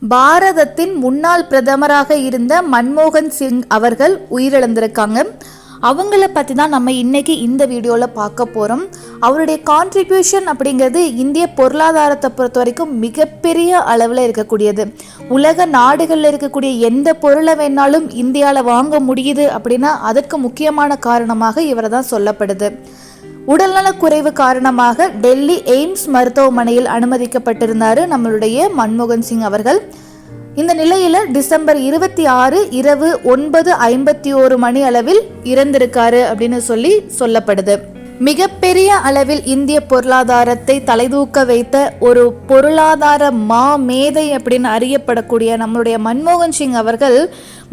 பாரதத்தின் முன்னாள் பிரதமராக இருந்த மன்மோகன் சிங் அவர்கள் உயிரிழந்திருக்காங்க. அவங்கள பற்றி தான் நம்ம இன்னைக்கு இந்த வீடியோவில் பார்க்க போகிறோம். அவருடைய கான்ட்ரிபியூஷன் அப்படிங்கிறது இந்திய பொருளாதாரத்தை பொறுத்த வரைக்கும் மிகப்பெரிய அளவில் இருக்கக்கூடியது. உலக நாடுகளில் இருக்கக்கூடிய எந்த பொருளை வேணாலும் இந்தியாவில் வாங்க முடியுது அப்படின்னா அதற்கு முக்கியமான காரணமாக இவரை தான் சொல்லப்படுது. உடல்நலக் குறைவு காரணமாக டெல்லி எய்ம்ஸ் மருத்துவமனையில் அனுமதிக்கப்பட்டிருந்தார் நம்மளுடைய மன்மோகன் சிங் அவர்கள். இந்த நிலையில் டிசம்பர் 26 இரவு 9:51 அளவில் இறந்திருக்காரு அப்படின்னு சொல்லப்படுது. மிகப்பெரிய அளவில் இந்திய பொருளாதாரத்தை தலைதூக்க வைத்த ஒரு பொருளாதார மேதை அப்படின்னு அறியப்படக்கூடிய நம்மளுடைய மன்மோகன் சிங் அவர்கள்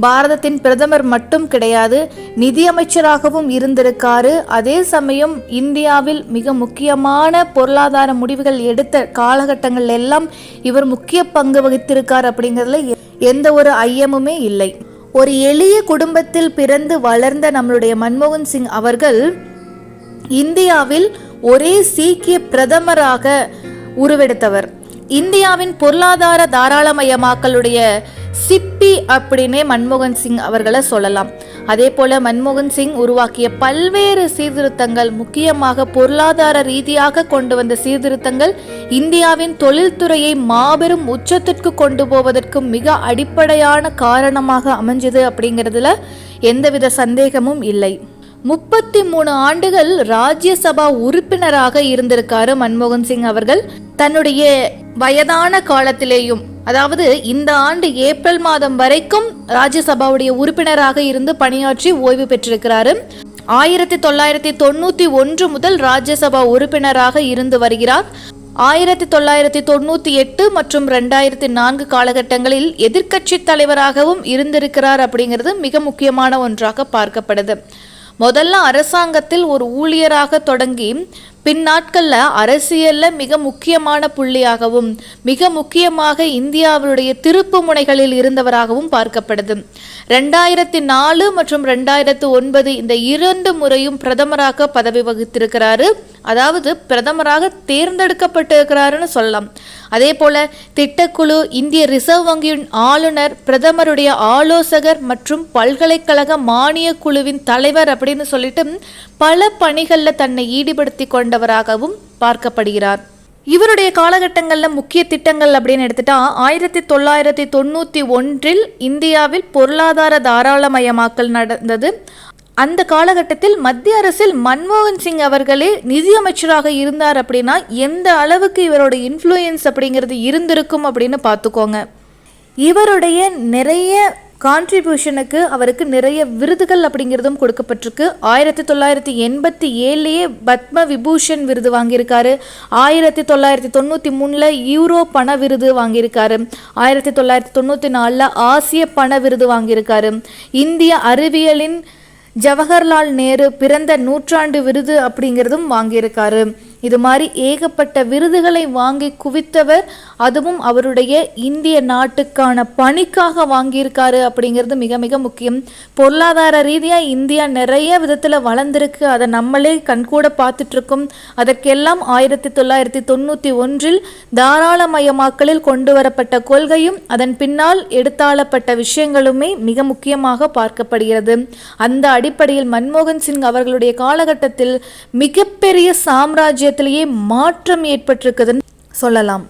பாரதத்தின் பிரதமர் மட்டும் கிடையாது, நிதியமைச்சராகவும் இருந்திருக்காரு. அதே சமயம் இந்தியாவில் மிக முக்கியமான பொருளாதார முடிவுகள் எடுத்த காலகட்டங்கள் எல்லாம் இவர் முக்கிய பங்கு வகித்திருக்கார் அப்படிங்கிறதுல எந்த ஒரு ஐயமுமே இல்லை. ஒரு எளிய குடும்பத்தில் பிறந்து வளர்ந்த நம்மளுடைய மன்மோகன் சிங் அவர்கள் இந்தியாவில் ஒரே சீக்கிய பிரதமராக உருவெடுத்தவர். இந்தியாவின் பொருளாதார தாராளமயமாக்கலுடைய சிப்பி அப்படின்னே மன்மோகன் சிங் அவர்களை சொல்லலாம். அதே போல மன்மோகன் சிங் உருவாக்கிய பல்வேறு சீர்திருத்தங்கள், முக்கியமாக பொருளாதார ரீதியாக கொண்டு வந்த சீர்திருத்தங்கள் இந்தியாவின் தொழில்துறையை மாபெரும் உச்சத்திற்கு கொண்டு போவதற்கு மிக அடிப்படையான காரணமாக அமைஞ்சது அப்படிங்கிறதுல எந்தவித சந்தேகமும் இல்லை. 33 ஆண்டுகள் ராஜ்யசபா உறுப்பினராக இருந்திருக்காரு மன்மோகன் சிங் அவர்கள். தன்னுடைய வயதான காலத்திலேயும், அதாவது இந்த ஆண்டு ஏப்ரல் மாதம் வரைக்கும் ராஜ்யசபாவுடைய உறுப்பினராக இருந்து பணியாற்றி ஓய்வு பெற்றிருக்கிறாரு. 1991 முதல் ராஜ்யசபா உறுப்பினராக இருந்து வருகிறார். 1998 மற்றும் 2004 காலகட்டங்களில் எதிர்க்கட்சி தலைவராகவும் இருந்திருக்கிறார் அப்படிங்கிறது மிக முக்கியமான ஒன்றாக பார்க்கப்படுது. முதல்ல அரசாங்கத்தில் ஒரு ஊழியராக தொடங்கி பின்னாட்களில் அரசியலில் மிக முக்கியமான புள்ளியாகவும் மிக முக்கியமாக இந்தியாவுடைய திருப்பு முனைகளில் இருந்தவராகவும் பார்க்கப்படுது. 2004 மற்றும் 2009 இந்த 2 முறையும் பிரதமராக பதவி வகித்திருக்கிறாரு. அதாவது பிரதமராக தேர்ந்தெடுக்கப்பட்டிருக்கிறாருன்னு சொல்லலாம். அதே போல திட்டக்குழு, இந்திய ரிசர்வ் வங்கியின் ஆளுநர், பிரதமருடைய ஆலோசகர் மற்றும் பல்கலைக்கழக மானிய குழுவின் தலைவர் அப்படின்னு சொல்லிட்டு பல பணிகளில் தன்னை ஈடுபடுத்தி கொண்டவராகவும் பார்க்கப்படுகிறார். இவருடைய காலகட்டங்களில் முக்கிய திட்டங்கள் அப்படின்னு எடுத்துட்டா 1991 இந்தியாவில் பொருளாதார தாராளமயமாக்கல் நடந்தது. அந்த காலகட்டத்தில் மத்திய அரசில் மன்மோகன் சிங் அவர்களே நிதியமைச்சராக இருந்தார். அப்படின்னா எந்த அளவுக்கு இவரோட இன்ஃப்ளூயன்ஸ் அப்படிங்கிறது இருந்திருக்கும் அப்படின்னு பார்த்துக்கோங்க. இவருடைய நிறைய கான்ட்ரிபியூஷனுக்கு அவருக்கு நிறைய விருதுகள் அப்படிங்கிறதும் கொடுக்கப்பட்டிருக்கு. 1987 பத்ம விபூஷன் விருது வாங்கியிருக்காரு. 1993 யூரோ பண விருது வாங்கியிருக்காரு. 1994 ஆசிய பண விருது வாங்கியிருக்காரு. இந்திய அறிவியலின் ஜவஹர்லால் நேரு பிறந்த நூற்றாண்டு விருது அப்படிங்கிறதும் வாங்கியிருக்காரு. இது மாதிரி ஏகப்பட்ட விருதுகளை வாங்கி குவித்தவர். அதுவும் அவருடைய இந்திய நாட்டுக்கான பணிக்காக வாங்கியிருக்காரு அப்படிங்கிறது மிக மிக முக்கியம். பொருளாதார ரீதியாக இந்தியா நிறைய விதத்தில் வளர்ந்துருக்கு. அதை நம்மளே கண்கூட பார்த்துட்ருக்கோம். அதற்கெல்லாம் 1991 தாராளமயமாக்கலில் கொண்டு வரப்பட்ட கொள்கையும் அதன் பின்னால் எடுத்தாளப்பட்ட விஷயங்களுமே மிக முக்கியமாக பார்க்கப்படுகிறது. அந்த அடிப்படையில் மன்மோகன் சிங் அவர்களுடைய காலகட்டத்தில் மிகப்பெரிய சாம்ராஜ்யத்திலேயே மாற்றம் ஏற்பட்டிருக்குதுன்னு சொல்லலாம்.